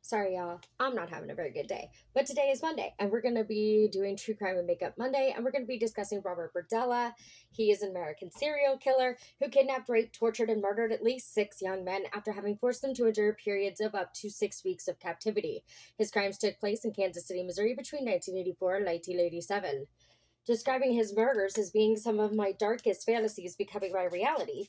Sorry, y'all. I'm not having a very good day. But today is Monday, and we're going to be doing True Crime and Makeup Monday, and we're going to be discussing Robert Berdella. He is an American serial killer who kidnapped, raped, tortured, and murdered at least 6 young men after having forced them to endure periods of up to 6 weeks of captivity. His crimes took place in Kansas City, Missouri between 1984 and 1987. Describing his murders as being some of my darkest fantasies becoming my reality,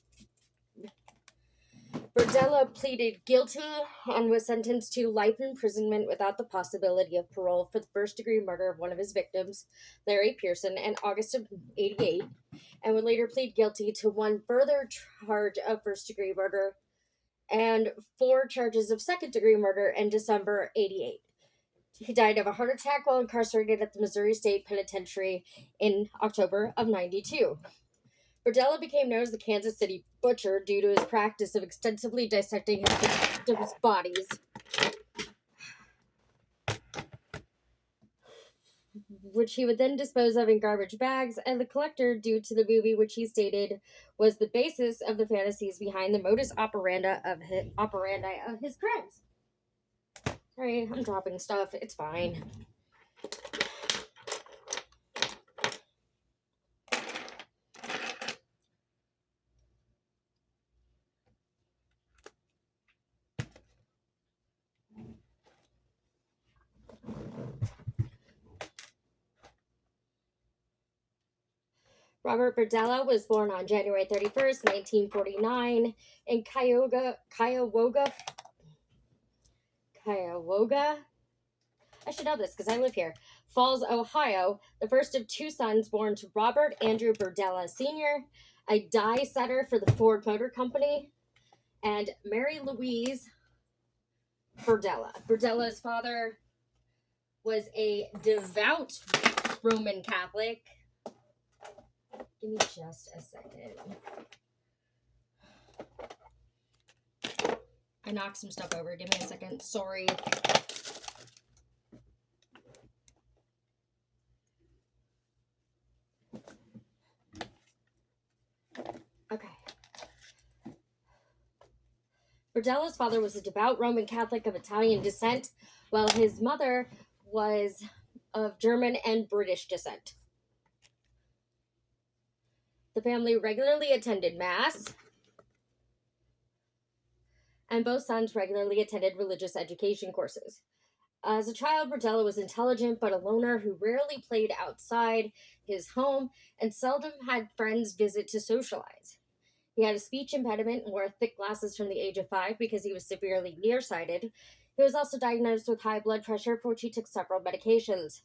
Berdella pleaded guilty and was sentenced to life imprisonment without the possibility of parole for the first-degree murder of one of his victims, Larry Pearson, in August of '88, and would later plead guilty to one further charge of first-degree murder and 4 charges of second-degree murder in December '88. He died of a heart attack while incarcerated at the Missouri State Penitentiary in October of '92. Berdella became known as the Kansas City Butcher due to his practice of extensively dissecting his victims' bodies, which he would then dispose of in garbage bags, and the collector due to the movie, which he stated was the basis of the fantasies behind the modus operandi of his crimes. Sorry, I'm dropping stuff. It's fine. Robert Berdella was born on January 31st, 1949, in Cuyahoga. I should know this because I live here. Falls, Ohio, the first of 2 sons born to Robert Andrew Berdella Sr., a die setter for the Ford Motor Company, and Mary Louise Berdella. Berdella's father was a devout Roman Catholic. Give me just a second. I knocked some stuff over. Give me a second. Sorry. Okay. Berdella's father was a devout Roman Catholic of Italian descent, while his mother was of German and British descent. The family regularly attended Mass, and both sons regularly attended religious education courses. As a child, Berdella was intelligent but a loner who rarely played outside his home and seldom had friends visit to socialize. He had a speech impediment and wore thick glasses from the age of 5 because he was severely nearsighted. He was also diagnosed with high blood pressure, for which he took several medications.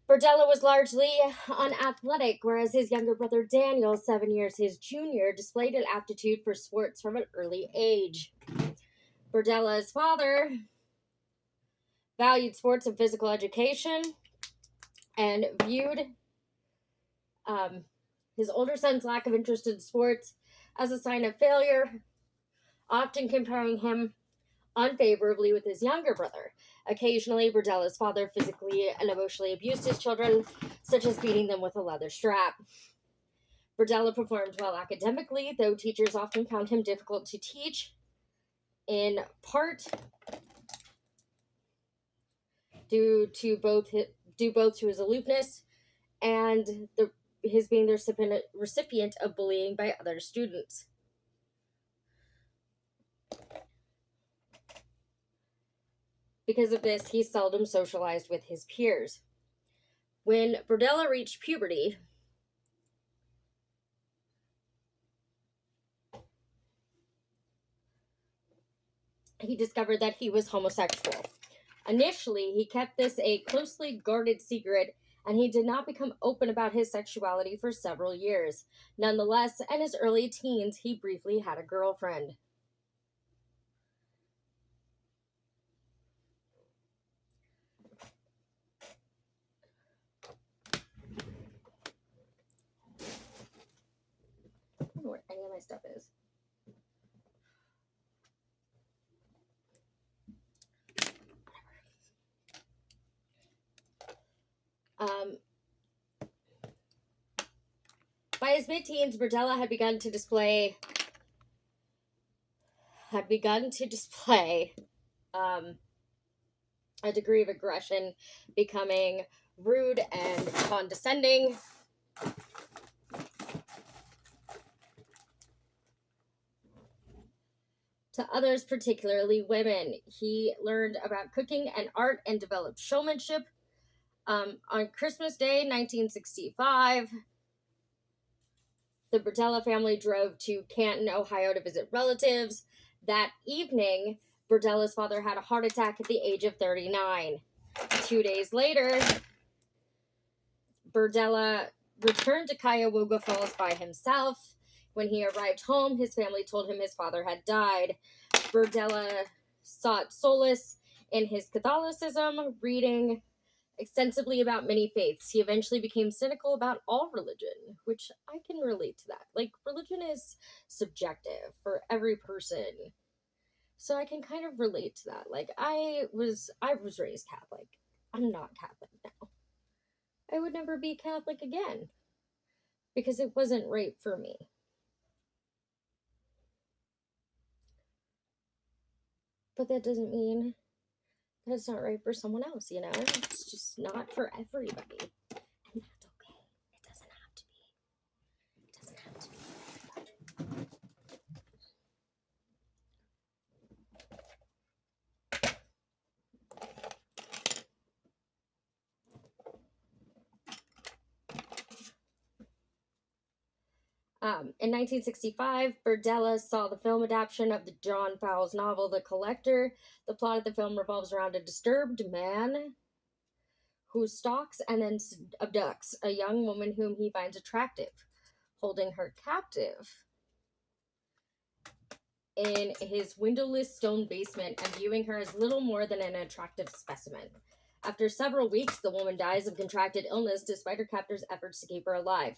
Berdella was largely unathletic, whereas his younger brother Daniel, 7 years his junior, displayed an aptitude for sports from an early age. Berdella's father valued sports and physical education and viewed his older son's lack of interest in sports as a sign of failure, often comparing him unfavorably with his younger brother. Occasionally, Berdella's father physically and emotionally abused his children, such as beating them with a leather strap. Berdella performed well academically, though teachers often found him difficult to teach, in part due both to his aloofness and his being the recipient of bullying by other students. Because of this, he seldom socialized with his peers. When Berdella reached puberty, he discovered that he was homosexual. Initially, he kept this a closely guarded secret, and he did not become open about his sexuality for several years. Nonetheless, in his early teens, he briefly had a girlfriend. I don't know where any of my stuff is. By his mid-teens, Berdella had begun to display a degree of aggression, becoming rude and condescending. To others, particularly women. He learned about cooking and art and developed showmanship. On Christmas Day, 1965, the Berdella family drove to Canton, Ohio to visit relatives. That evening, Berdella's father had a heart attack at the age of 39. 2 days later, Berdella returned to Cuyahoga Falls by himself. When he arrived home, his family told him his father had died. Berdella sought solace in his Catholicism, reading extensively about many faiths. He eventually became cynical about all religion, which I can relate to that. Like, religion is subjective for every person. So I can kind of relate to that. Like, I was raised Catholic. I'm not Catholic now. I would never be Catholic again because it wasn't right for me. But that doesn't mean that it's not right for someone else, you know? It's just not for everybody. And that's okay. It doesn't have to be. It doesn't have to be. In 1965, Berdella saw the film adaptation of the John Fowles novel The Collector. The plot of the film revolves around a disturbed man who stalks and then abducts a young woman whom he finds attractive, holding her captive in his windowless stone basement and viewing her as little more than an attractive specimen. After several weeks, the woman dies of contracted illness despite her captor's efforts to keep her alive.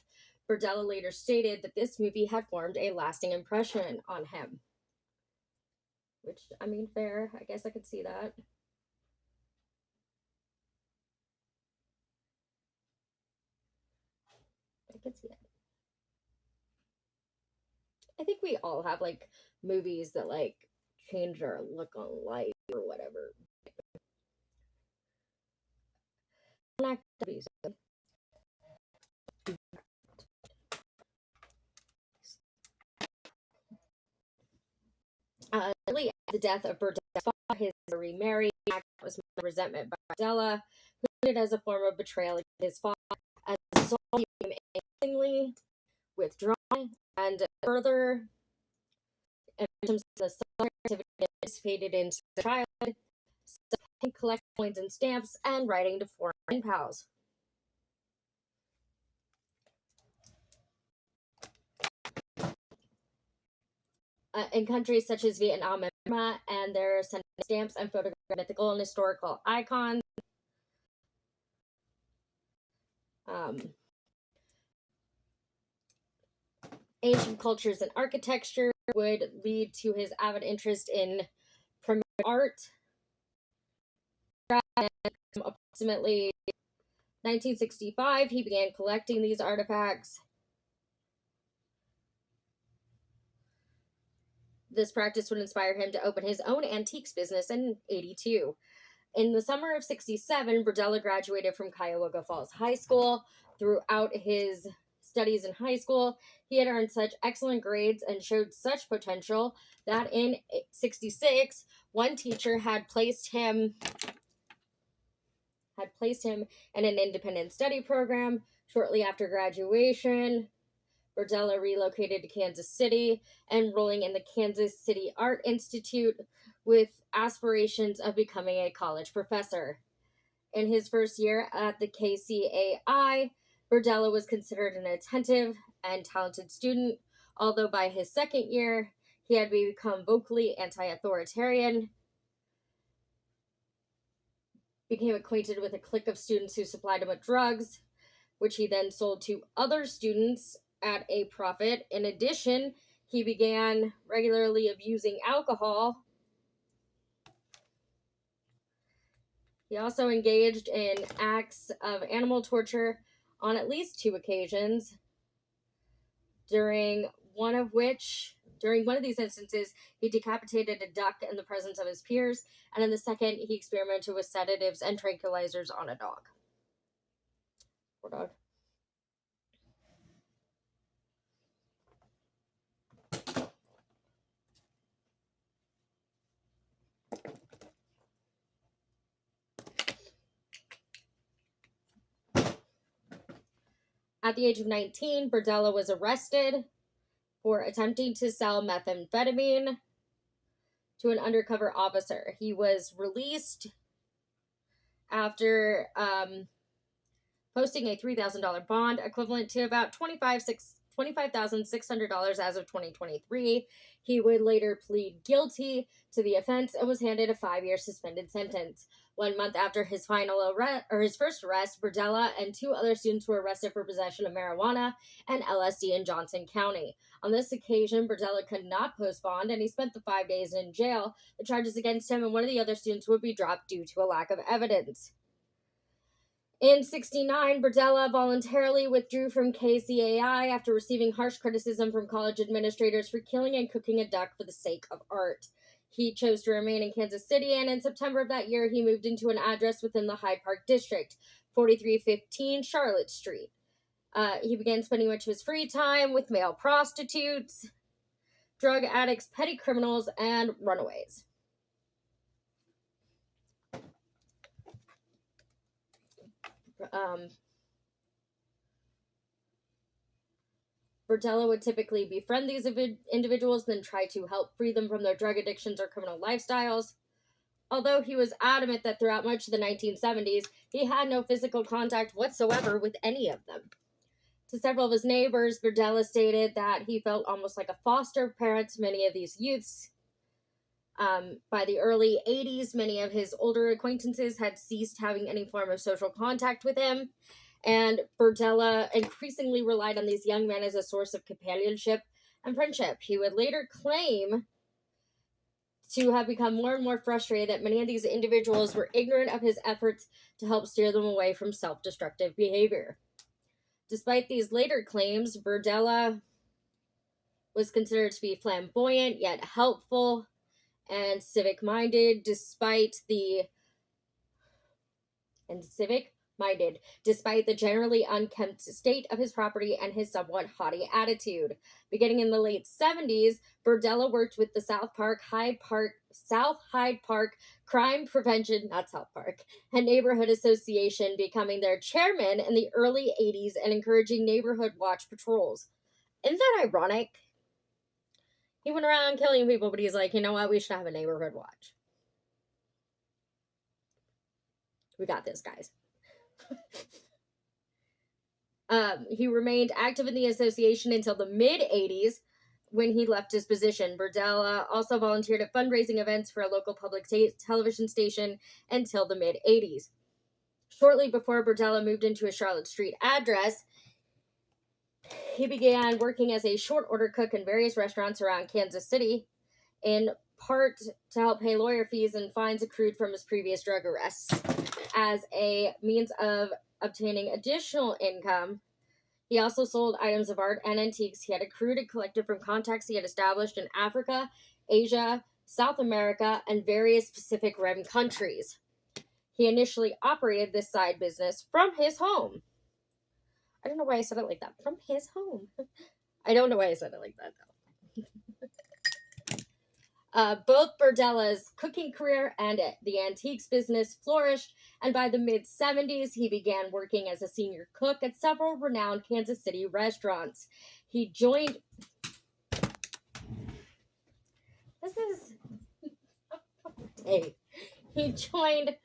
Berdella later stated that this movie had formed a lasting impression on him. Which, I mean, fair. I guess I could see that. I could see it. I think we all have, like, movies that, like, change our look on life or whatever. Really, the death of Berdella's father, his remarried act was met with resentment by Berdella, who viewed it as a form of betrayal against his father. As a result, he became increasingly withdrawn and further symptoms of the summer activity participated in the childhood, collecting coins and stamps, and writing to foreign pen pals. In countries such as Vietnam and Burma, and they're sending stamps and photographs of mythical and historical icons. Ancient cultures and architecture would lead to his avid interest in primitive art. Approximately 1965, he began collecting these artifacts. This practice would inspire him to open his own antiques business in 82. In the summer of 67, Berdella graduated from Cuyahoga Falls High School. Throughout his studies in high school, he had earned such excellent grades and showed such potential that in 66, one teacher had placed him in an independent study program. Shortly after graduation, Berdella relocated to Kansas City, enrolling in the Kansas City Art Institute with aspirations of becoming a college professor. In his first year at the KCAI, Berdella was considered an attentive and talented student, although by his second year, he had become vocally anti-authoritarian, became acquainted with a clique of students who supplied him with drugs, which he then sold to other students at a profit. In addition, he began regularly abusing alcohol. He also engaged in acts of animal torture on at least 2 occasions, during one of which During one of these instances, he decapitated a duck in the presence of his peers, and in the second, he experimented with sedatives and tranquilizers on a dog. Poor dog. At the age of 19, Berdella was arrested for attempting to sell methamphetamine to an undercover officer. He was released after posting a $3,000 bond, equivalent to about $25,600 as of 2023. He would later plead guilty to the offense and was handed a 5-year suspended sentence. 1 month after his his first arrest, Berdella and 2 other students were arrested for possession of marijuana and LSD in Johnson County. On this occasion, Berdella could not post bond, and he spent the 5 days in jail. The charges against him and one of the other students would be dropped due to a lack of evidence. In 1969, Berdella voluntarily withdrew from KCAI after receiving harsh criticism from college administrators for killing and cooking a duck for the sake of art. He chose to remain in Kansas City, and in September of that year, he moved into an address within the Hyde Park district, 4315 Charlotte Street. He began spending much of his free time with male prostitutes, drug addicts, petty criminals, and runaways. Berdella would typically befriend these individuals, then try to help free them from their drug addictions or criminal lifestyles. Although he was adamant that throughout much of the 1970s, he had no physical contact whatsoever with any of them. To several of his neighbors, Berdella stated that he felt almost like a foster parent to many of these youths. By the early 80s, many of his older acquaintances had ceased having any form of social contact with him, and Berdella increasingly relied on these young men as a source of companionship and friendship. He would later claim to have become more and more frustrated that many of these individuals were ignorant of his efforts to help steer them away from self-destructive behavior. Despite these later claims, Berdella was considered to be flamboyant yet helpful and civic-minded despite the generally unkempt state of his property and his somewhat haughty attitude. Beginning in the late 70s, Berdella worked with the South Hyde Park Crime Prevention, and Neighborhood Association, becoming their chairman in the early 80s and encouraging neighborhood watch patrols. Isn't that ironic? He went around killing people, but he's like, you know what? We should have a neighborhood watch. We got this, guys. He remained active in the association until the mid-80s when he left his position. Berdella also volunteered at fundraising events for a local public television station until the mid-80s. Shortly before Berdella moved into a Charlotte Street address, he began working as a short-order cook in various restaurants around Kansas City, in part to help pay lawyer fees and fines accrued from his previous drug arrests. As a means of obtaining additional income, he also sold items of art and antiques he had accrued and collected from contacts he had established in Africa, Asia, South America, and various Pacific Rim countries. He initially operated this side business from his home. I don't know why I said it like that. From his home. I don't know why I said it like that, though. Both Berdella's cooking career and the antiques business flourished, and by the mid-70s, he began working as a senior cook at several renowned Kansas City restaurants. He joined... Hey. He joined...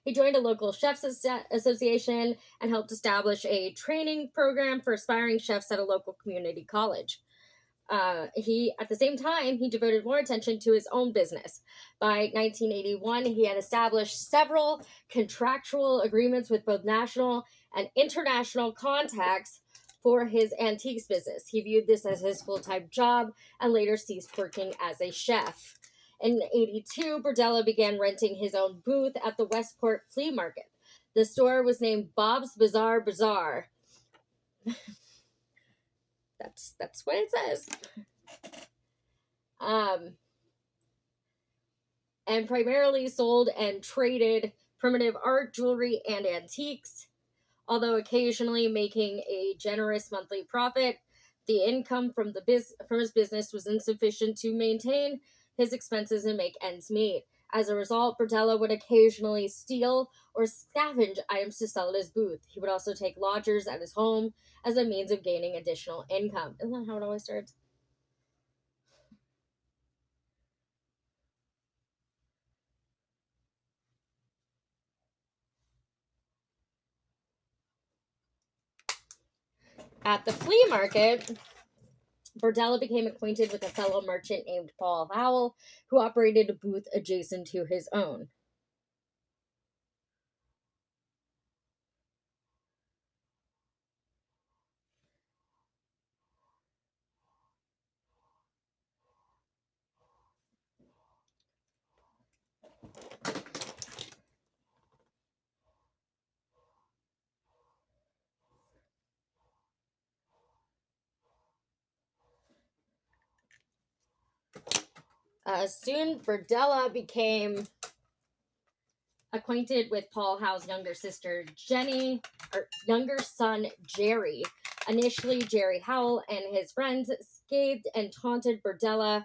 He joined a local chefs association and helped establish a training program for aspiring chefs at a local community college. At the same time, he devoted more attention to his own business. By 1981, he had established several contractual agreements with both national and international contacts for his antiques business. He viewed this as his full-time job and later ceased working as a chef. In 1982, Berdella began renting his own booth at the Westport Flea Market. The store was named Bob's Bizarre Bazaar. That's what it says. Um, and primarily sold and traded primitive art, jewelry, and antiques. Although occasionally making a generous monthly profit, the income from from his business was insufficient to maintain his expenses and make ends meet. As a result, Berdella would occasionally steal or scavenge items to sell at his booth. He would also take lodgers at his home as a means of gaining additional income. Isn't that how it always starts? At the flea market, Berdella became acquainted with a fellow merchant named Paul Howell, who operated a booth adjacent to his own. Soon, Berdella became acquainted with Paul Howell's younger sister, Jenny, or younger son, Jerry. Initially, Jerry Howell and his friends scathed and taunted Berdella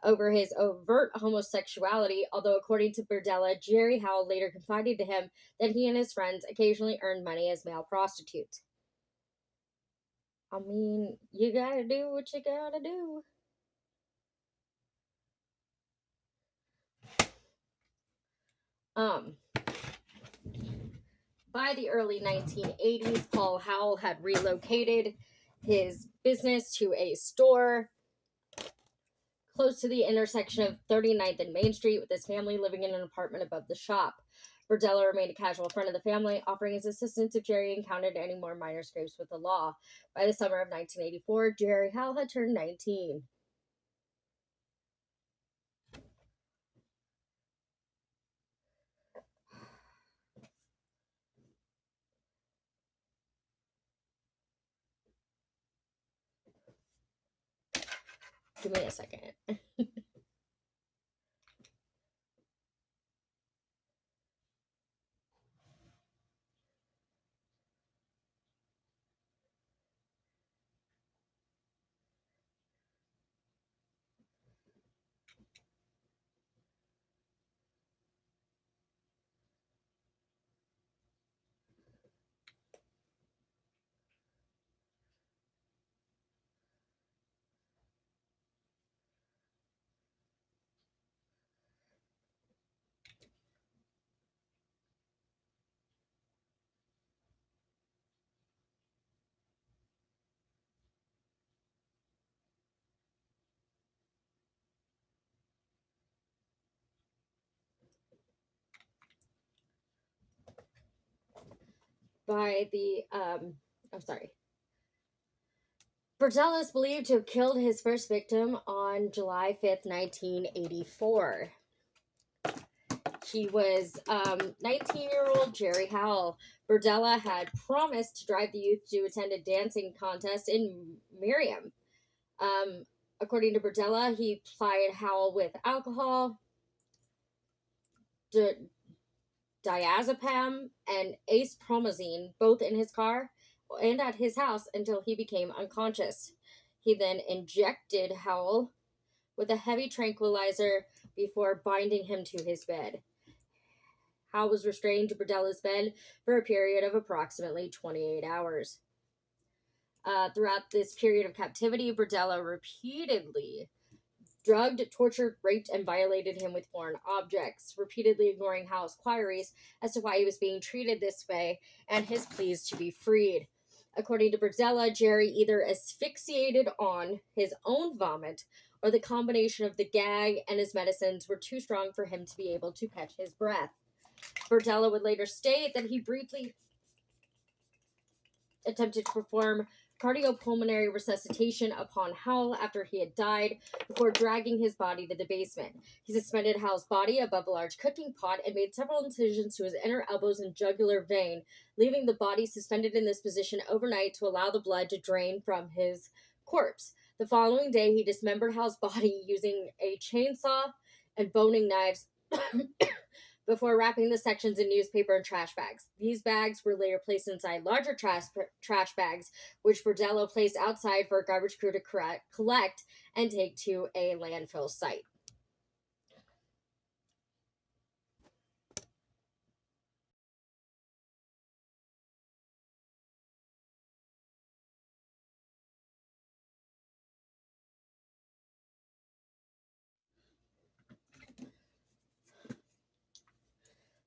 over his overt homosexuality, although, according to Berdella, Jerry Howell later confided to him that he and his friends occasionally earned money as male prostitutes. I mean, you gotta do what you gotta do. Um, by the early 1980s, Paul Howell had relocated his business to a store close to the intersection of 39th and Main Street, with his family living in an apartment above the shop. Berdella remained a casual friend of the family, offering his assistance if Jerry encountered any more minor scrapes with the law. By the summer of 1984, Jerry Howell had turned 19. Give me a second. By the, I'm sorry. Berdella is believed to have killed his first victim on July 5th, 1984. He was 19-year-old Jerry Howell. Berdella had promised to drive the youth to attend a dancing contest in Miriam. Um, According to Berdella, he plied Howell with alcohol, diazepam, and acepromazine, both in his car and at his house, until he became unconscious. He then injected Howell with a heavy tranquilizer before binding him to his bed. Howell was restrained to Berdella's bed for a period of approximately 28 hours. Throughout this period of captivity, Berdella repeatedly drugged, tortured, raped, and violated him with foreign objects, repeatedly ignoring Howell's queries as to why he was being treated this way and his pleas to be freed. According to Berdella, Jerry either asphyxiated on his own vomit or the combination of the gag and his medicines were too strong for him to be able to catch his breath. Berdella would later state that he briefly attempted to perform cardiopulmonary resuscitation upon Howell after he had died, before dragging his body to the basement. He suspended Howell's body above a large cooking pot and made several incisions to his inner elbows and jugular vein, leaving the body suspended in this position overnight to allow the blood to drain from his corpse. The following day, he dismembered Howell's body using a chainsaw and boning knives before wrapping the sections in newspaper and trash bags. These bags were later placed inside larger trash bags, which Berdella placed outside for a garbage crew to collect and take to a landfill site.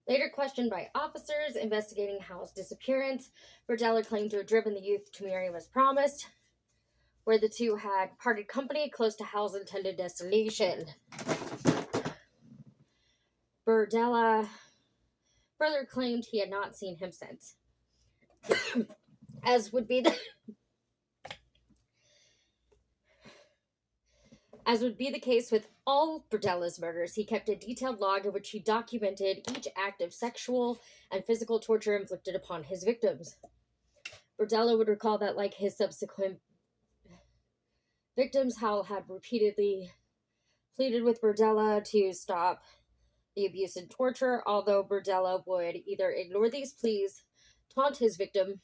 Later questioned by officers investigating Howell's disappearance, Berdella claimed to have driven the youth to Miriam as promised, where the two had parted company close to Howell's intended destination. Berdella further claimed he had not seen him since. As would be the case with all Berdella's murders, he kept a detailed log in which he documented each act of sexual and physical torture inflicted upon his victims. Berdella would recall that, like his subsequent victims, Howell had repeatedly pleaded with Berdella to stop the abuse and torture, although Berdella would either ignore these pleas, taunt his victim,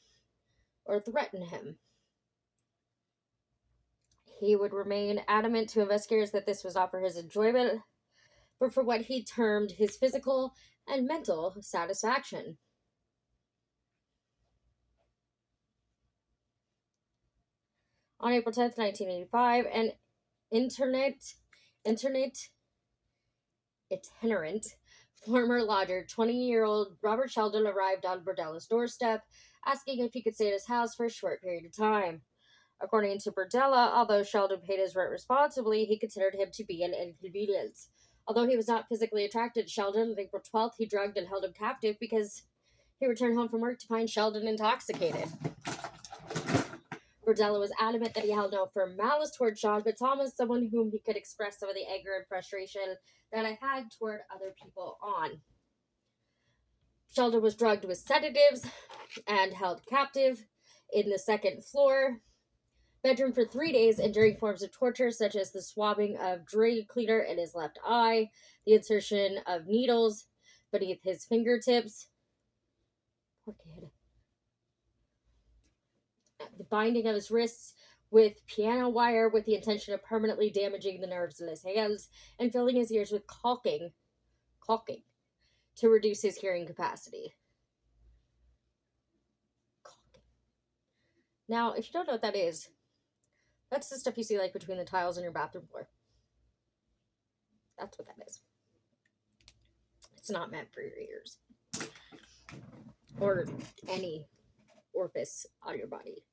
or threaten him. He would remain adamant to investigators that this was not for his enjoyment, but for what he termed his physical and mental satisfaction. On April 10th, 1985, an itinerant former lodger, 20-year-old Robert Sheldon, arrived on Berdella's doorstep, asking if he could stay at his house for a short period of time. According to Berdella, although Sheldon paid his rent responsibly, he considered him to be an inconvenience. Although he was not physically attracted to Sheldon, on April 12th, he drugged and held him captive because he returned home from work to find Sheldon intoxicated. Berdella was adamant that he held no firm malice toward Sean, but saw him as someone whom he could express some of the anger and frustration that I had toward other people on. Sheldon was drugged with sedatives and held captive in the second floor bedroom for 3 days, enduring forms of torture such as the swabbing of drain cleaner in his left eye, the insertion of needles beneath his fingertips, poor kid, the binding of his wrists with piano wire with the intention of permanently damaging the nerves in his hands, and filling his ears with caulking to reduce his hearing capacity. Caulking. Now, if you don't know what that is, that's the stuff you see like between the tiles on your bathroom floor. That's what that is. It's not meant for your ears or any orifice on your body.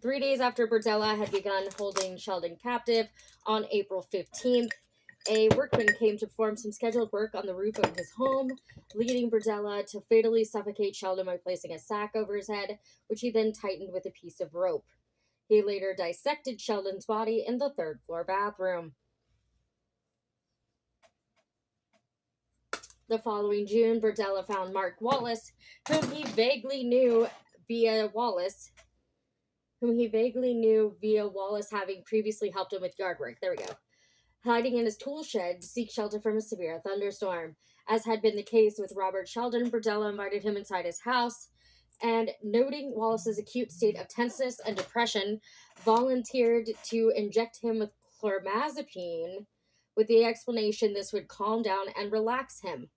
3 days after Berdella had begun holding Sheldon captive, on April 15th, a workman came to perform some scheduled work on the roof of his home, leading Berdella to fatally suffocate Sheldon by placing a sack over his head, which he then tightened with a piece of rope. He later dissected Sheldon's body in the third-floor bathroom. The following June, Berdella found Mark Wallace, whom he vaguely knew via Wallace having previously helped him with yard work. There we go. Hiding in his tool shed to seek shelter from a severe thunderstorm. As had been the case with Robert Sheldon, Berdella invited him inside his house, and noting Wallace's acute state of tenseness and depression, volunteered to inject him with chlormazepine with the explanation this would calm down and relax him.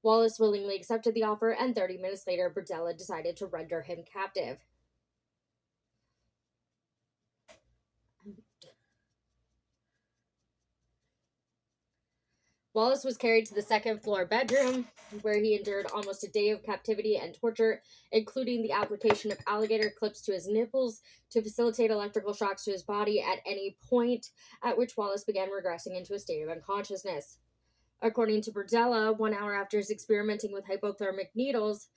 Wallace willingly accepted the offer, and 30 minutes later, Berdella decided to render him captive. Wallace was carried to the second-floor bedroom, where he endured almost a day of captivity and torture, including the application of alligator clips to his nipples to facilitate electrical shocks to his body at any point, at which Wallace began regressing into a state of unconsciousness. According to Berdella, 1 hour after his experimenting with hypothermic needles,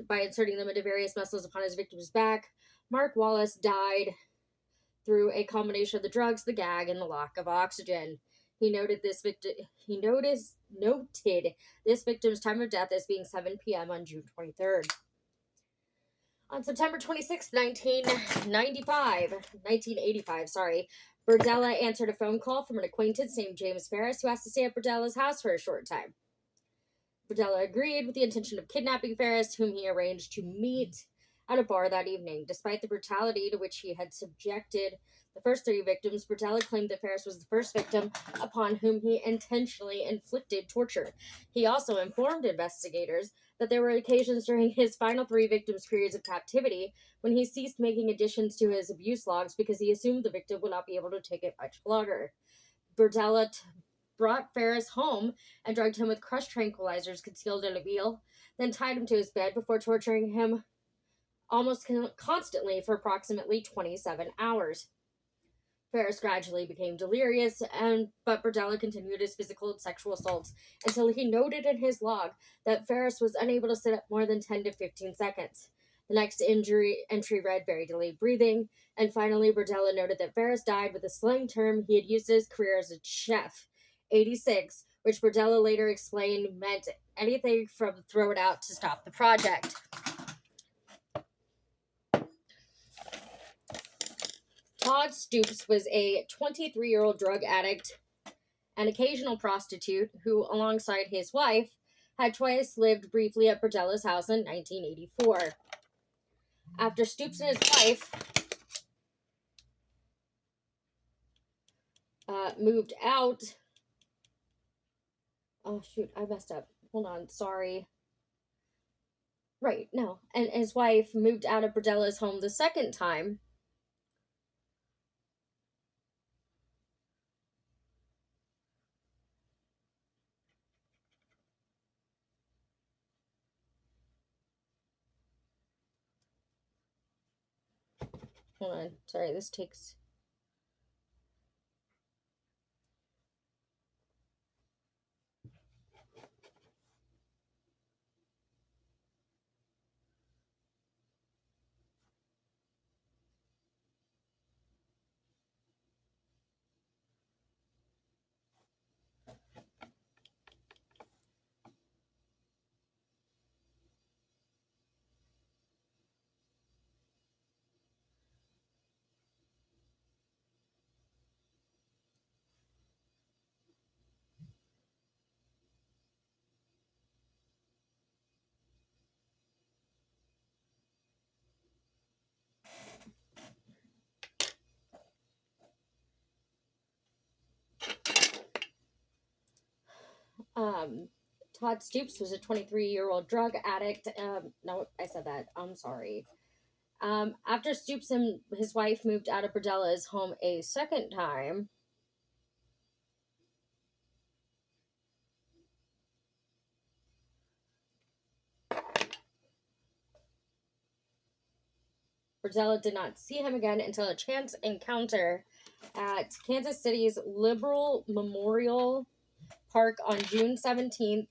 by inserting them into various muscles upon his victim's back. Mark Wallace died through a combination of the drugs, the gag, and the lack of oxygen. He noted this victim's time of death as being 7 p.m. on June 23rd. On September 26, 1985, Berdella answered a phone call from an acquaintance named James Ferris, who asked to stay at Berdella's house for a short time. Berdella agreed with the intention of kidnapping Ferris, whom he arranged to meet at a bar that evening. Despite the brutality to which he had subjected the first three victims, Berdella claimed that Ferris was the first victim upon whom he intentionally inflicted torture. He also informed investigators that there were occasions during his final three victims' periods of captivity when he ceased making additions to his abuse logs because he assumed the victim would not be able to take it much longer. Berdella brought Ferris home and drugged him with crushed tranquilizers concealed in a wheel, then tied him to his bed before torturing him almost constantly for approximately 27 hours. Ferris gradually became delirious, but Berdella continued his physical and sexual assaults until he noted in his log that Ferris was unable to sit up more than 10 to 15 seconds. The next entry read very delayed breathing, and finally Berdella noted that Ferris died with a slang term he had used in his career as a chef, 86, which Berdella later explained meant anything from throw it out to stop the project. Todd Stoops was a 23-year-old drug addict and occasional prostitute who, alongside his wife, had twice lived briefly at Berdella's house in 1984. After Stoops and his wife moved out... Oh, shoot, I messed up. Hold on, sorry. Right, no. And his wife moved out of Berdella's home the second time. Hold on, sorry, this takes... Todd Stoops was a 23-year-old drug addict. No, I said that. I'm sorry. After Stoops and his wife moved out of Berdella's home a second time, Berdella did not see him again until a chance encounter at Kansas City's Liberal Memorial Park on June 17th.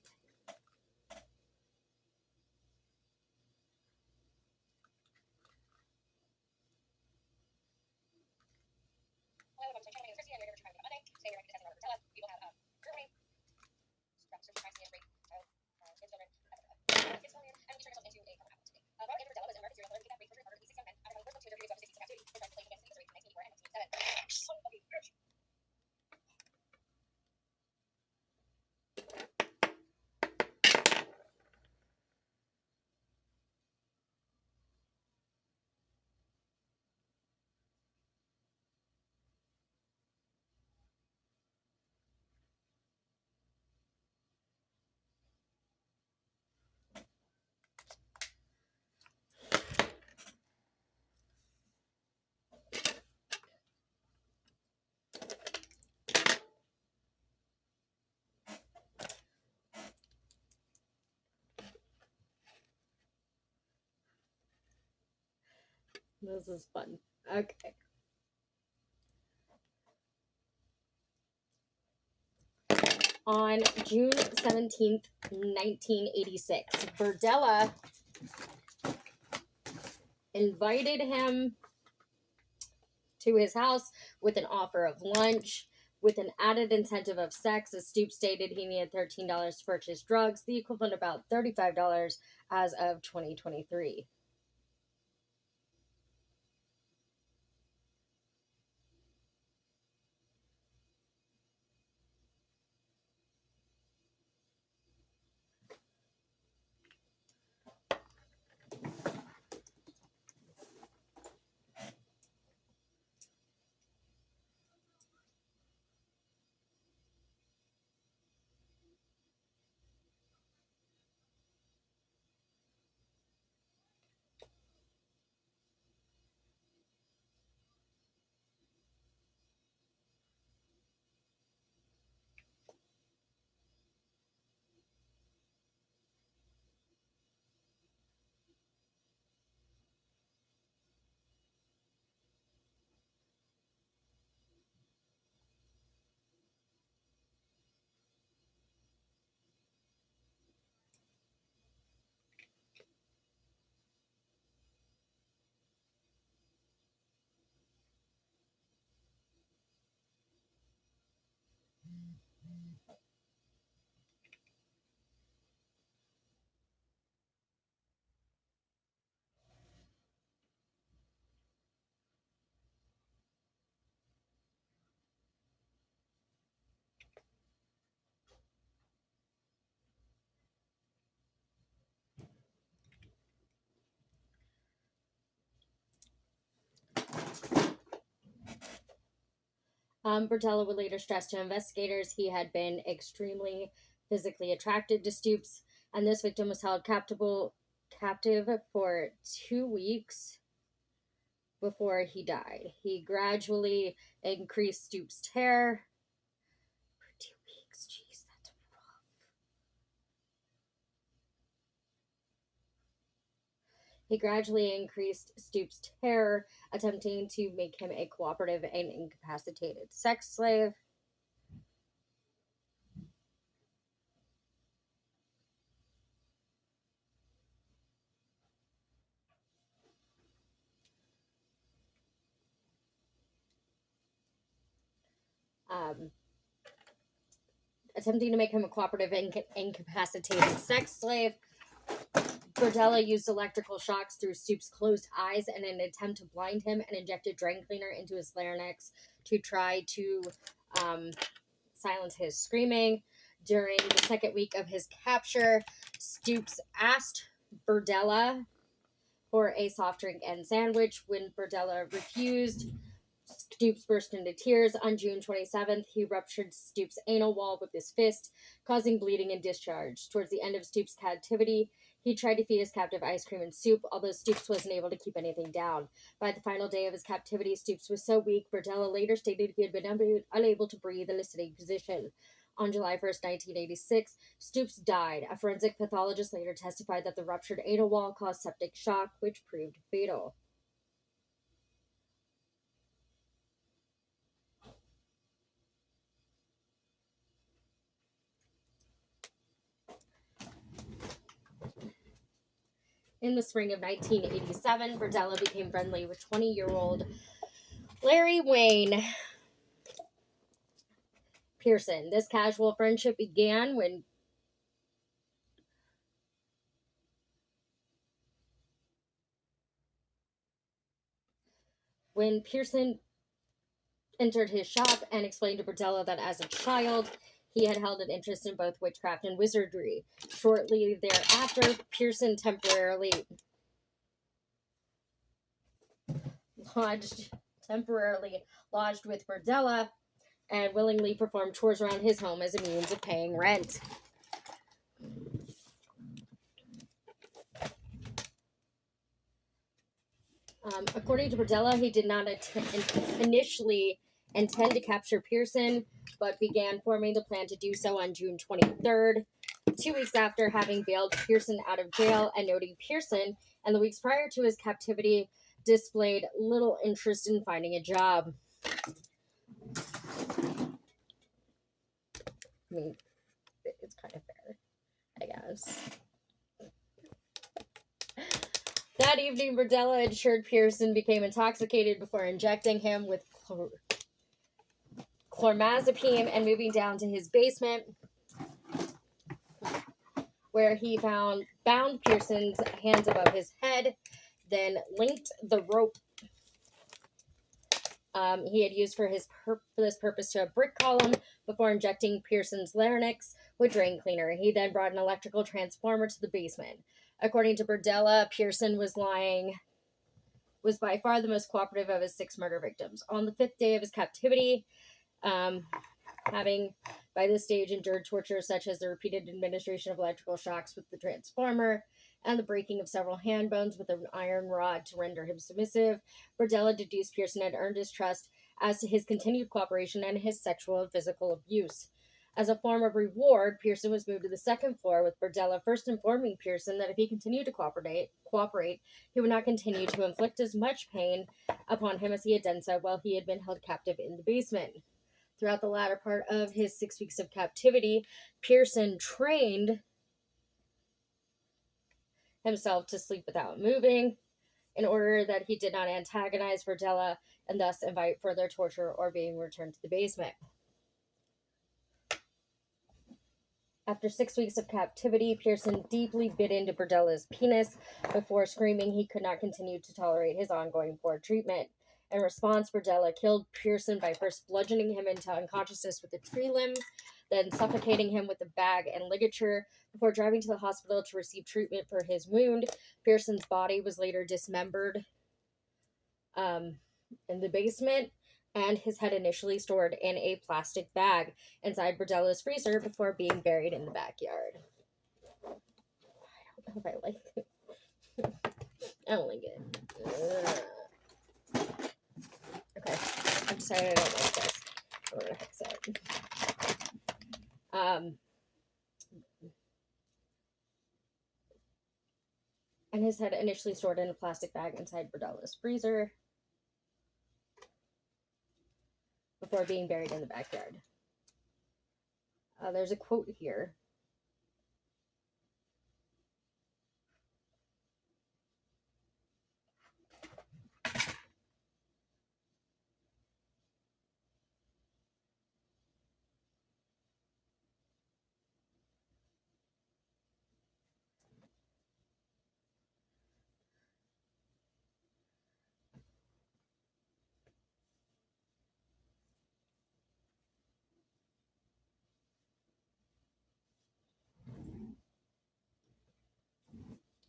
This is fun. Okay. On June 17th, 1986, Berdella invited him to his house with an offer of lunch with an added incentive of sex, as Stoops stated he needed $13 to purchase drugs, the equivalent of about $35 as of 2023. Berdella would later stress to investigators he had been extremely physically attracted to Stoops, and this victim was held captive for 2 weeks before he died. He gradually increased Stoops' terror. For 2 weeks, jeez, that's rough. He gradually increased Stoops' terror, attempting to make him a cooperative and incapacitated sex slave. Um, Attempting to make him a cooperative and incapacitated sex slave. Berdella used electrical shocks through Stoops' closed eyes in an attempt to blind him and injected drain cleaner into his larynx to try to silence his screaming. During the second week of his capture, Stoops asked Berdella for a soft drink and sandwich. When Berdella refused, Stoops burst into tears. On June 27th, he ruptured Stoops' anal wall with his fist, causing bleeding and discharge. Towards the end of Stoops' captivity, he tried to feed his captive ice cream and soup, although Stoops wasn't able to keep anything down. By the final day of his captivity, Stoops was so weak, Berdella later stated he had been unable to breathe in a sitting position. On July 1st, 1986, Stoops died. A forensic pathologist later testified that the ruptured anal wall caused septic shock, which proved fatal. In the spring of 1987, Berdella became friendly with 20-year-old Larry Wayne Pearson. This casual friendship began when Pearson entered his shop and explained to Berdella that as a child, he had held an interest in both witchcraft and wizardry. Shortly thereafter, Pearson lodged lodged with Berdella and willingly performed chores around his home as a means of paying rent. According to Berdella, he did not initially intend to capture Pearson, but began forming the plan to do so on June 23rd, 2 weeks after having bailed Pearson out of jail, and noting Pearson, and the weeks prior to his captivity, displayed little interest in finding a job. I mean, it's kind of fair, I guess. That evening, Berdella ensured Pearson became intoxicated before injecting him with chlormazepine and moving down to his basement, where he bound Pearson's hands above his head, then linked the rope he had used for this purpose to a brick column before injecting Pearson's larynx with drain cleaner. He then brought an electrical transformer to the basement. According to Berdella, Pearson was by far the most cooperative of his 6 murder victims. On the 5th day of his captivity, having by this stage endured torture such as the repeated administration of electrical shocks with the transformer and the breaking of several hand bones with an iron rod to render him submissive, Berdella deduced Pearson had earned his trust as to his continued cooperation and his sexual and physical abuse. As a form of reward, Pearson was moved to the 2nd floor, with Berdella first informing Pearson that if he continued to cooperate, he would not continue to inflict as much pain upon him as he had done so while he had been held captive in the basement. Throughout the latter part of his 6 weeks of captivity, Pearson trained himself to sleep without moving in order that he did not antagonize Berdella and thus invite further torture or being returned to the basement. After 6 weeks of captivity, Pearson deeply bit into Berdella's penis before screaming he could not continue to tolerate his ongoing poor treatment. In response, Berdella killed Pearson by first bludgeoning him into unconsciousness with a tree limb, then suffocating him with a bag and ligature before driving to the hospital to receive treatment for his wound. Pearson's body was later dismembered in the basement, and his head initially stored in a plastic bag inside Berdella's freezer before being buried in the backyard. I don't know if I like it. I don't like it. Okay, I decided I don't like this. I'm gonna fix it. And his head initially stored in a plastic bag inside Berdella's freezer before being buried in the backyard. There's a quote here.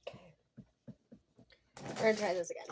Okay. We're gonna try this again.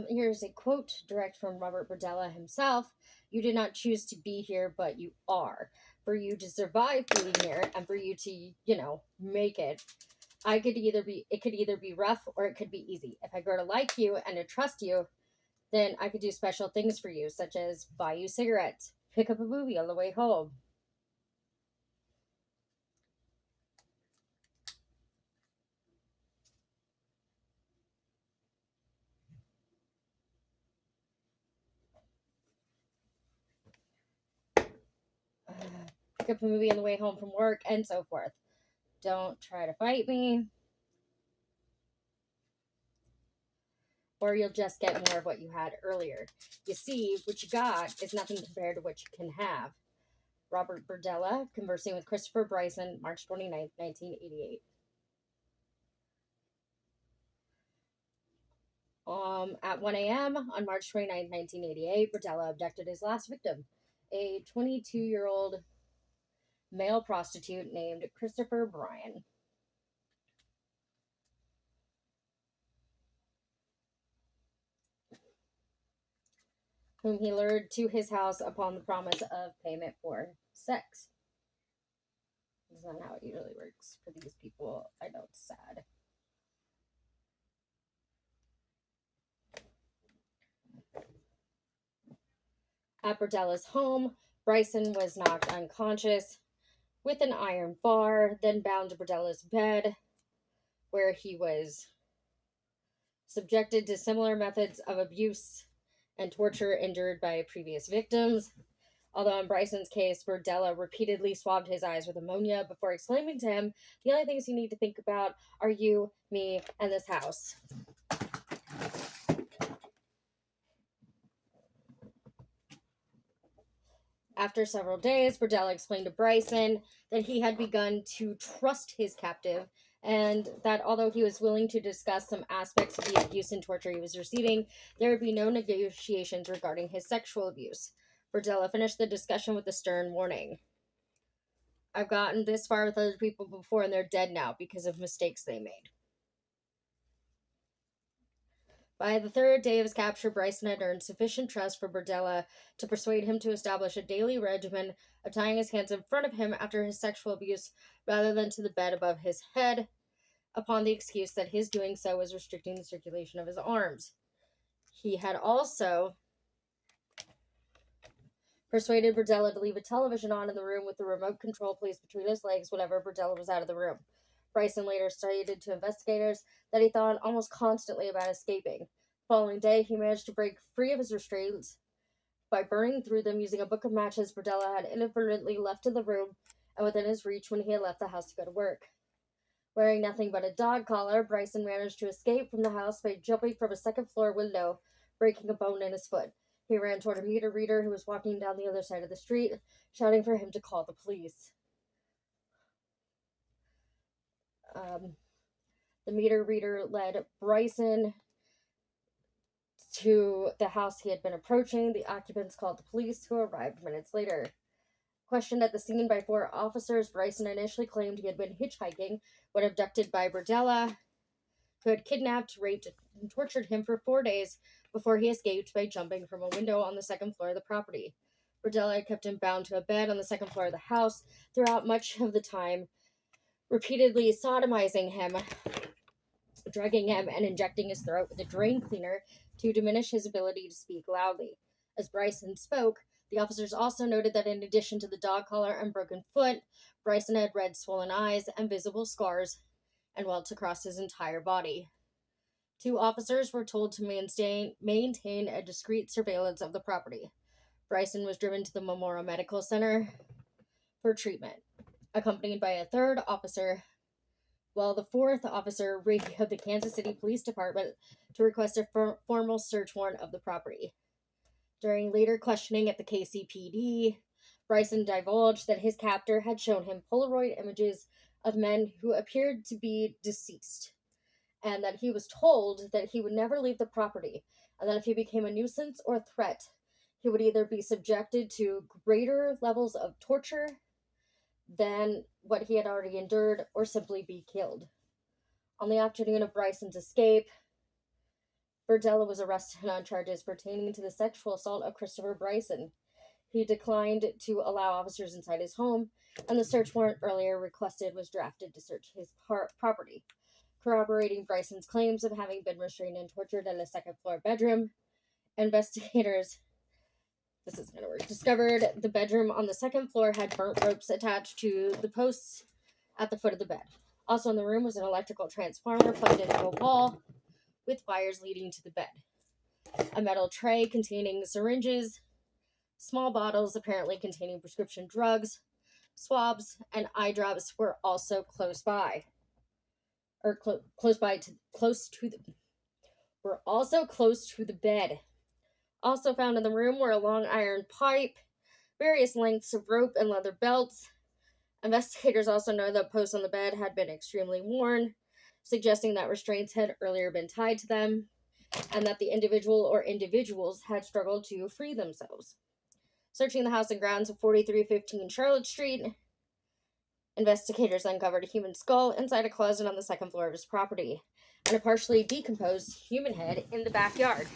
Here's a quote direct from Robert Berdella himself. "You did not choose to be here, but you are. For you to survive being here and for you to, make it, it could either be rough or it could be easy. If I grow to like you and to trust you, then I could do special things for you, such as buy you cigarettes, pick up a movie on the way home." Pick up a movie on the way home from work, and so forth. Don't try to fight me, or you'll just get more of what you had earlier. You see, what you got is nothing compared to what you can have. Robert Berdella, conversing with Christopher Bryson, March 29th, 1988. At 1 a.m. on March 29th, 1988, Berdella abducted his last victim, a 22-year-old male prostitute named Christopher Bryan, whom he lured to his house upon the promise of payment for sex. This is not how it usually works for these people. I know it's sad. At Berdella's home, Bryson was knocked unconscious with an iron bar, then bound to Berdella's bed, where he was subjected to similar methods of abuse and torture endured by previous victims. Although in Bryson's case, Berdella repeatedly swabbed his eyes with ammonia before exclaiming to him, "The only things you need to think about are you, me, and this house." After several days, Berdella explained to Bryson that he had begun to trust his captive, and that although he was willing to discuss some aspects of the abuse and torture he was receiving, there would be no negotiations regarding his sexual abuse. Berdella finished the discussion with a stern warning. "I've gotten this far with other people before, and they're dead now because of mistakes they made." By the third day of his capture, Bryson had earned sufficient trust for Berdella to persuade him to establish a daily regimen of tying his hands in front of him after his sexual abuse rather than to the bed above his head, upon the excuse that his doing so was restricting the circulation of his arms. He had also persuaded Berdella to leave a television on in the room with the remote control placed between his legs whenever Berdella was out of the room. Bryson later stated to investigators that he thought almost constantly about escaping. The following day, he managed to break free of his restraints by burning through them using a book of matches Berdella had inadvertently left in the room and within his reach when he had left the house to go to work. Wearing nothing but a dog collar, Bryson managed to escape from the house by jumping from a second-floor window, breaking a bone in his foot. He ran toward a meter reader who was walking down the other side of the street, shouting for him to call the police. The meter reader led Bryson to the house he had been approaching. The occupants called the police, who arrived minutes later. Questioned at the scene by 4 officers, Bryson initially claimed he had been hitchhiking when abducted by Berdella, who had kidnapped, raped, and tortured him for 4 days before he escaped by jumping from a window on the second floor of the property. Berdella had kept him bound to a bed on the second floor of the house throughout much of the time, repeatedly sodomizing him, drugging him, and injecting his throat with a drain cleaner to diminish his ability to speak loudly. As Bryson spoke, the officers also noted that in addition to the dog collar and broken foot, Bryson had red swollen eyes and visible scars and welts across his entire body. 2 officers were told to maintain a discreet surveillance of the property. Bryson was driven to the Memorial Medical Center for treatment, accompanied by a 3rd officer, while the 4th officer radioed the Kansas City Police Department to request a formal search warrant of the property. During later questioning at the KCPD, Bryson divulged that his captor had shown him Polaroid images of men who appeared to be deceased, and that he was told that he would never leave the property, and that if he became a nuisance or a threat, he would either be subjected to greater levels of torture than what he had already endured or simply be killed. On the afternoon of Bryson's escape, Berdella was arrested on charges pertaining to the sexual assault of Christopher Bryson. He declined to allow officers inside his home, and the search warrant earlier requested was drafted to search his property. Corroborating Bryson's claims of having been restrained and tortured in a second-floor bedroom, investigators discovered the bedroom on the second floor had burnt ropes attached to the posts at the foot of the bed. Also in the room was an electrical transformer plugged into a wall with wires leading to the bed. A metal tray containing syringes, small bottles apparently containing prescription drugs, swabs, and eye drops were also close to the bed. Also found in the room were a long iron pipe, various lengths of rope, and leather belts. Investigators also know that posts on the bed had been extremely worn, suggesting that restraints had earlier been tied to them, and that the individual or individuals had struggled to free themselves. Searching the house and grounds of 4315 Charlotte Street, investigators uncovered a human skull inside a closet on the second floor of his property, and a partially decomposed human head in the backyard.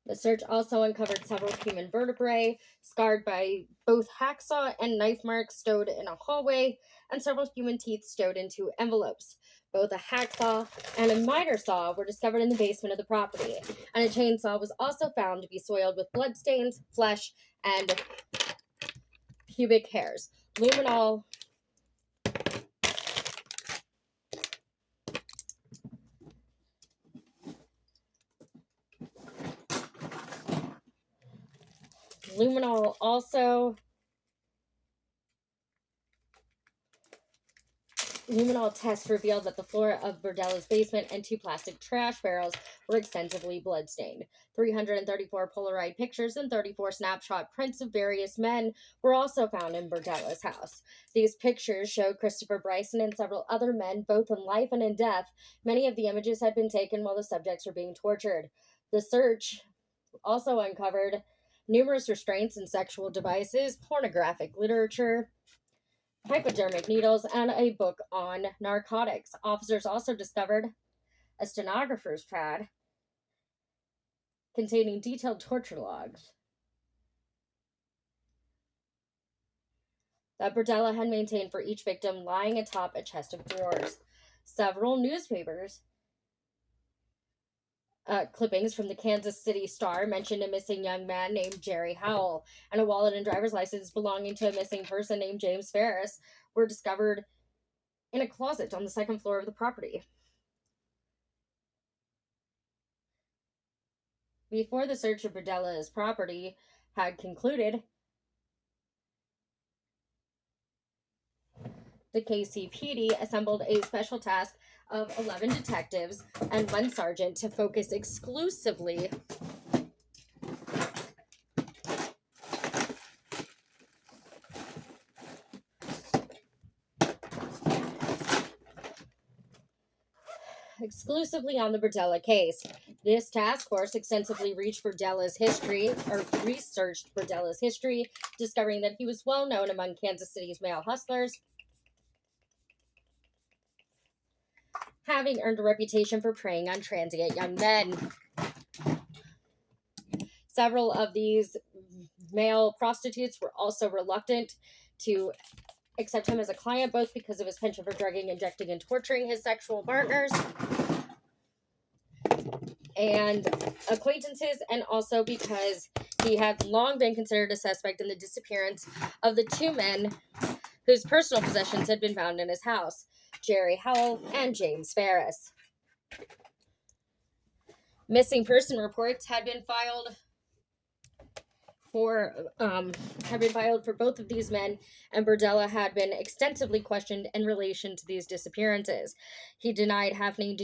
The search also uncovered several human vertebrae, scarred by both hacksaw and knife marks stowed in a hallway, and several human teeth stowed into envelopes. Both a hacksaw and a miter saw were discovered in the basement of the property, and a chainsaw was also found to be soiled with bloodstains, flesh, and pubic hairs. Luminol Luminol also Luminol tests revealed that the floor of Berdella's basement and two plastic trash barrels were extensively bloodstained. 334 Polaroid pictures and 34 snapshot prints of various men were also found in Berdella's house. These pictures showed Christopher Bryson and several other men, both in life and in death. Many of the images had been taken while the subjects were being tortured. The search also uncovered numerous restraints and sexual devices, pornographic literature, hypodermic needles, and a book on narcotics. Officers also discovered a stenographer's pad containing detailed torture logs that Berdella had maintained for each victim, lying atop a chest of drawers. Several newspapers clippings from the Kansas City Star mentioned a missing young man named Jerry Howell, and a wallet and driver's license belonging to a missing person named James Ferris were discovered in a closet on the second floor of the property. Before the search of Berdella's property had concluded, the KCPD assembled a special task of 11 detectives and one sergeant to focus exclusively on the Berdella case. This task force extensively researched Berdella's history, discovering that he was well known among Kansas City's male hustlers, having earned a reputation for preying on transient young men. Several of these male prostitutes were also reluctant to accept him as a client, both because of his penchant for drugging, injecting, and torturing his sexual partners and acquaintances, and also because he had long been considered a suspect in the disappearance of the two men whose personal possessions had been found in his house, Jerry Howell and James Ferris. Missing person reports had been filed for both of these men, and Berdella had been extensively questioned in relation to these disappearances. He denied having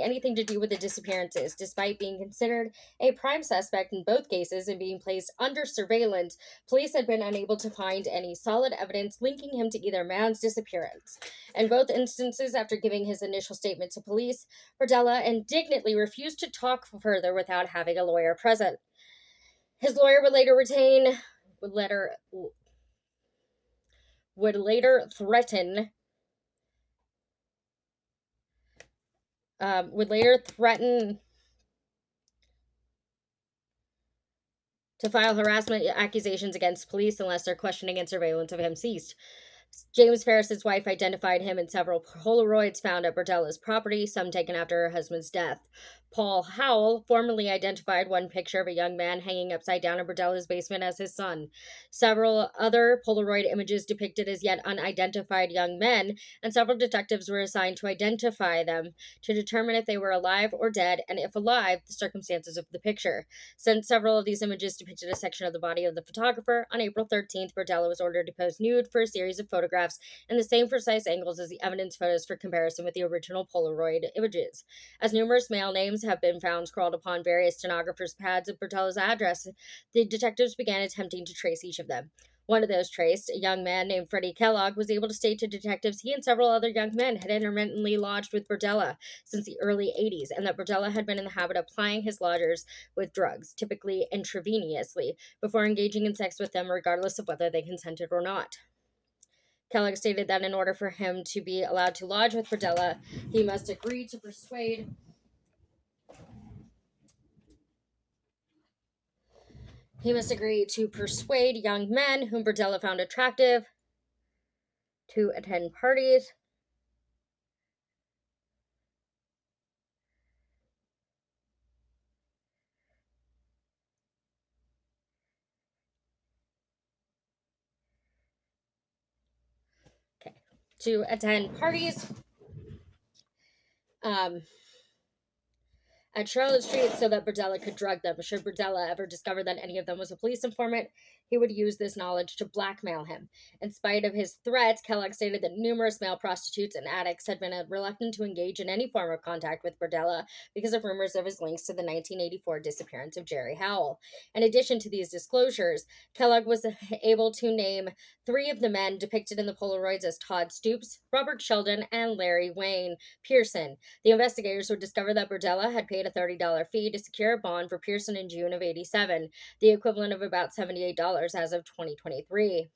anything to do with the disappearances, despite being considered a prime suspect in both cases and being placed under surveillance. Police had been unable to find any solid evidence linking him to either man's disappearance. In both instances, after giving his initial statement to police, Berdella indignantly refused to talk further without having a lawyer present. His lawyer would later threaten to file harassment accusations against police unless their questioning and surveillance of him ceased. James Ferris's wife identified him in several Polaroids found at Berdella's property, some taken after her husband's death. Paul Howell formerly identified one picture of a young man hanging upside down in Berdella's basement as his son. Several other Polaroid images depicted as yet unidentified young men, and several detectives were assigned to identify them to determine if they were alive or dead, and if alive, the circumstances of the picture. Since several of these images depicted a section of the body of the photographer, on April 13th, Berdella was ordered to pose nude for a series of photographs in the same precise angles as the evidence photos for comparison with the original Polaroid images. As numerous male names have been found scrawled upon various stenographers' pads of Berdella's address, the detectives began attempting to trace each of them. One of those traced, a young man named Freddie Kellogg, was able to state to detectives he and several other young men had intermittently lodged with Berdella since the early 80s, and that Berdella had been in the habit of plying his lodgers with drugs, typically intravenously, before engaging in sex with them, regardless of whether they consented or not. Kellogg stated that in order for him to be allowed to lodge with Berdella, he must agree to persuade He must agree to persuade young men whom Berdella found attractive to attend parties. Okay. To attend parties um, at Charlotte Street so that Berdella could drug them. Should Berdella ever discover that any of them was a police informant, he would use this knowledge to blackmail him. In spite of his threats, Kellogg stated that numerous male prostitutes and addicts had been reluctant to engage in any form of contact with Berdella because of rumors of his links to the 1984 disappearance of Jerry Howell. In addition to these disclosures, Kellogg was able to name three of the men depicted in the Polaroids as Todd Stoops, Robert Sheldon, and Larry Wayne Pearson. The investigators would discover that Berdella had paid a $30 fee to secure a bond for Pearson in June of '87, the equivalent of about $78 as of 2023,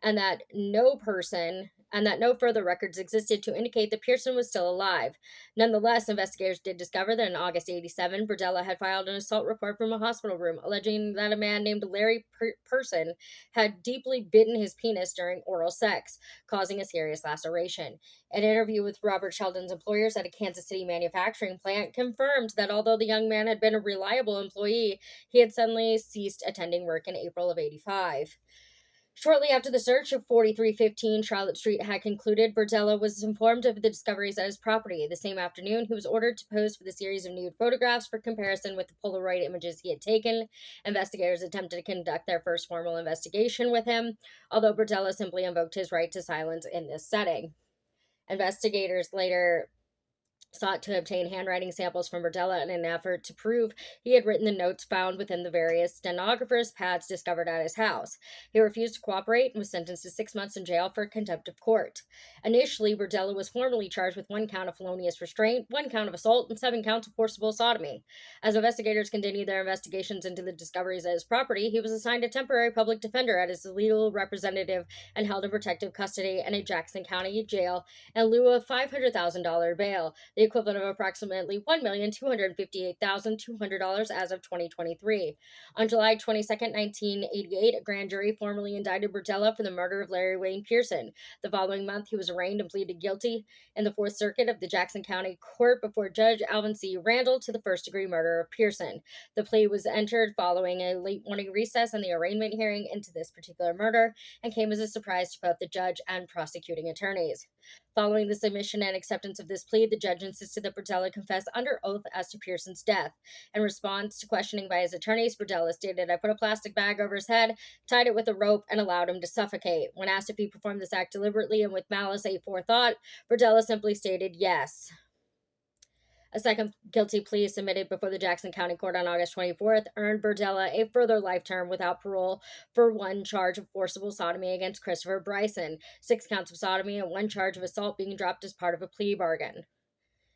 and that no further records existed to indicate that Pearson was still alive. Nonetheless, investigators did discover that in August '87, Berdella had filed an assault report from a hospital room alleging that a man named Larry Person had deeply bitten his penis during oral sex, causing a serious laceration. An interview with Robert Sheldon's employers at a Kansas City manufacturing plant confirmed that although the young man had been a reliable employee, he had suddenly ceased attending work in April of '85. Shortly after the search of 4315 Charlotte Street had concluded, Berdella was informed of the discoveries at his property. The same afternoon, he was ordered to pose for the series of nude photographs for comparison with the Polaroid images he had taken. Investigators attempted to conduct their first formal investigation with him, although Berdella simply invoked his right to silence in this setting. Investigators later sought to obtain handwriting samples from Berdella in an effort to prove he had written the notes found within the various stenographer's pads discovered at his house. He refused to cooperate and was sentenced to 6 months in jail for contempt of court. Initially, Berdella was formally charged with 1 count of felonious restraint, 1 count of assault, and 7 counts of forcible sodomy. As investigators continued their investigations into the discoveries at his property, he was assigned a temporary public defender as his legal representative and held in protective custody in a Jackson County jail in lieu of $500,000 bail, the equivalent of approximately $1,258,200 as of 2023. On July 22, 1988, a grand jury formally indicted Berdella for the murder of Larry Wayne Pearson. The following month, he was arraigned and pleaded guilty in the Fourth Circuit of the Jackson County Court before Judge Alvin C. Randall to the first-degree murder of Pearson. The plea was entered following a late morning recess in the arraignment hearing into this particular murder and came as a surprise to both the judge and prosecuting attorneys. Following the submission and acceptance of this plea, the judge insisted that Berdella confess under oath as to Pearson's death. In response to questioning by his attorneys, Berdella stated, "I put a plastic bag over his head, tied it with a rope, and allowed him to suffocate." When asked if he performed this act deliberately and with malice aforethought, Berdella simply stated yes. A second guilty plea submitted before the Jackson County Court on August 24th earned Berdella a further life term without parole for one charge of forcible sodomy against Christopher Bryson, 6 counts of sodomy, and one charge of assault being dropped as part of a plea bargain.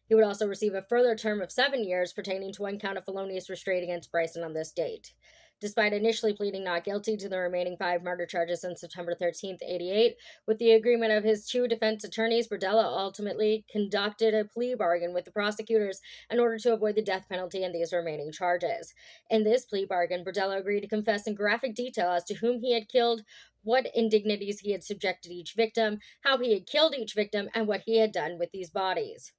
He would also receive a further term of 7 years pertaining to 1 count of felonious restraint against Bryson on this date. Despite initially pleading not guilty to the remaining 5 murder charges on September 13th, '88, with the agreement of his two defense attorneys, Berdella ultimately conducted a plea bargain with the prosecutors in order to avoid the death penalty in these remaining charges. In this plea bargain, Berdella agreed to confess in graphic detail as to whom he had killed, what indignities he had subjected each victim, how he had killed each victim, and what he had done with these bodies.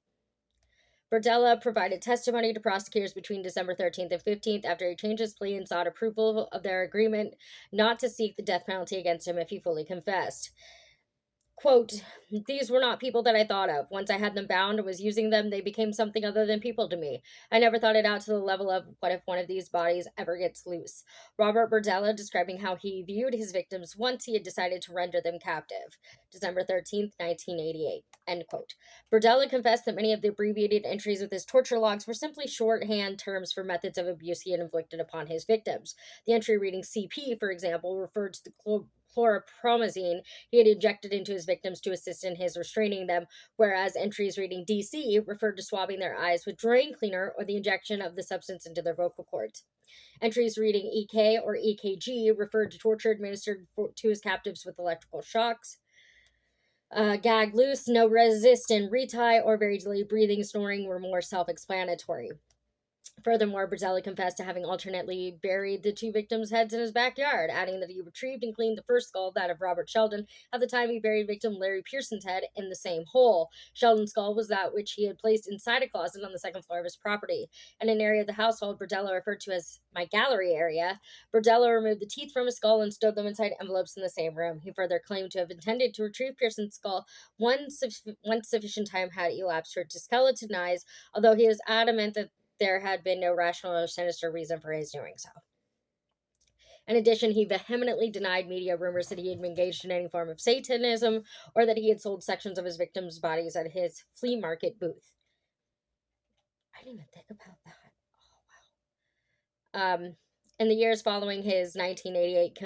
Berdella provided testimony to prosecutors between December 13th and 15th after he changed his plea and sought approval of their agreement not to seek the death penalty against him if he fully confessed. Quote, "These were not people that I thought of. Once I had them bound and was using them, they became something other than people to me. I never thought it out to the level of what if one of these bodies ever gets loose." Robert Berdella describing how he viewed his victims once he had decided to render them captive. December 13th, 1988. End quote. Berdella confessed that many of the abbreviated entries with his torture logs were simply shorthand terms for methods of abuse he had inflicted upon his victims. The entry reading CP, for example, referred to the chlorpromazine he had injected into his victims to assist in his restraining them, whereas entries reading DC referred to swabbing their eyes with drain cleaner or the injection of the substance into their vocal cords. Entries reading EK or EKG referred to torture administered to his captives with electrical shocks. Gag loose, no resist, and retie, or very delayed breathing, snoring were more self-explanatory. Furthermore, Berdella confessed to having alternately buried the two victims' heads in his backyard, adding that he retrieved and cleaned the first skull, that of Robert Sheldon. At the time, he buried victim Larry Pearson's head in the same hole. Sheldon's skull was that which he had placed inside a closet on the second floor of his property. In an area of the household Berdella referred to as my gallery area, Berdella removed the teeth from his skull and stowed them inside envelopes in the same room. He further claimed to have intended to retrieve Pearson's skull once sufficient time had elapsed for it to skeletonize, although he was adamant that there had been no rational or sinister reason for his doing so. In addition, he vehemently denied media rumors that he had engaged in any form of Satanism or that he had sold sections of his victims' bodies at his flea market booth. I didn't even think about that. Oh, wow. In the years following his 1988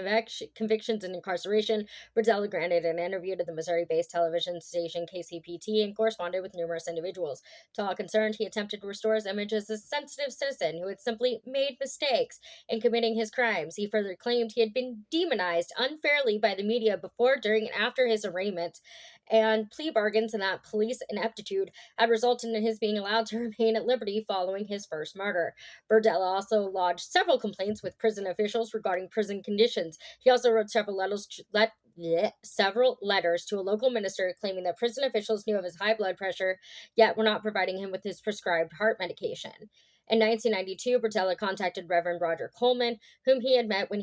convictions and incarceration, Berdella granted an interview to the Missouri-based television station KCPT and corresponded with numerous individuals. To all concerned, he attempted to restore his image as a sensitive citizen who had simply made mistakes in committing his crimes. He further claimed he had been demonized unfairly by the media before, during, and after his arraignment, and plea bargains and that police ineptitude had resulted in his being allowed to remain at liberty following his first murder. Berdella also lodged several complaints with prison officials regarding prison conditions. He also wrote several letters to a local minister claiming that prison officials knew of his high blood pressure, yet were not providing him with his prescribed heart medication. In 1992, Berdella contacted Reverend Roger Coleman, whom he had met when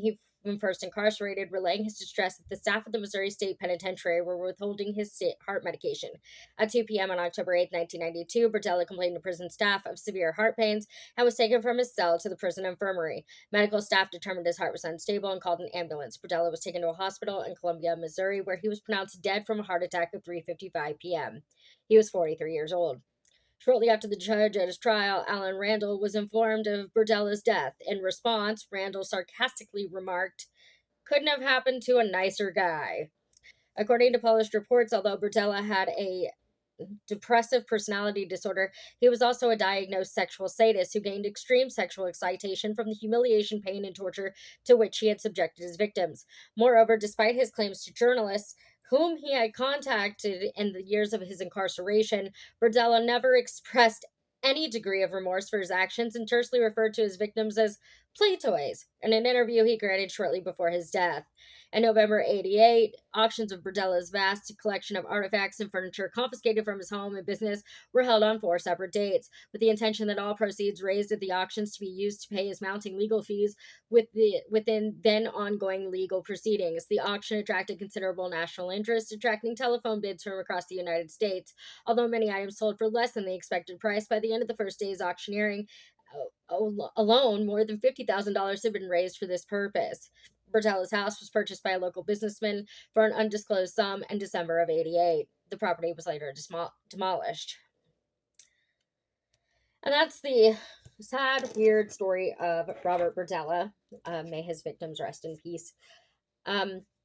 first incarcerated, relaying his distress that the staff of the Missouri State Penitentiary were withholding his heart medication. At 2 p.m. on October 8, 1992, Berdella complained to prison staff of severe heart pains and was taken from his cell to the prison infirmary. Medical staff determined his heart was unstable and called an ambulance. Berdella was taken to a hospital in Columbia, Missouri, where he was pronounced dead from a heart attack at 3:55 p.m. He was 43 years old. Shortly after the judge at his trial, Alan Randall was informed of Berdella's death. In response, Randall sarcastically remarked, "Couldn't have happened to a nicer guy." According to published reports, although Berdella had a depressive personality disorder, he was also a diagnosed sexual sadist who gained extreme sexual excitation from the humiliation, pain, and torture to which he had subjected his victims. Moreover, despite his claims to journalists, whom he had contacted in the years of his incarceration, Berdella never expressed any degree of remorse for his actions and tersely referred to his victims as play toys in an interview he granted shortly before his death. In November 88, auctions of Berdella's vast collection of artifacts and furniture confiscated from his home and business were held on 4 separate dates, with the intention that all proceeds raised at the auctions to be used to pay his mounting legal fees within then ongoing legal proceedings. The auction attracted considerable national interest, attracting telephone bids from across the United States. Although many items sold for less than the expected price, by the end of the first day's auctioneering alone, more than $50,000 had been raised for this purpose. Berdella's house was purchased by a local businessman for an undisclosed sum in December of 88. The property was later demolished. And that's the sad, weird story of Robert Berdella. May his victims rest in peace.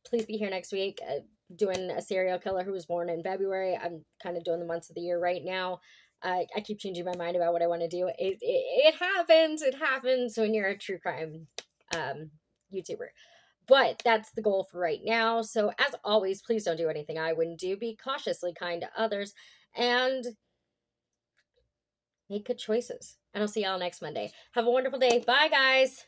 Please be here next week. Doing a serial killer who was born in February. I'm kind of doing the months of the year right now. I keep changing my mind about what I want to do. It happens. It happens when you're a true crime YouTuber. But that's the goal for right now. So as always, please don't do anything I wouldn't do. Be cautiously kind to others and make good choices. And I'll see y'all next Monday. Have a wonderful day. Bye, guys.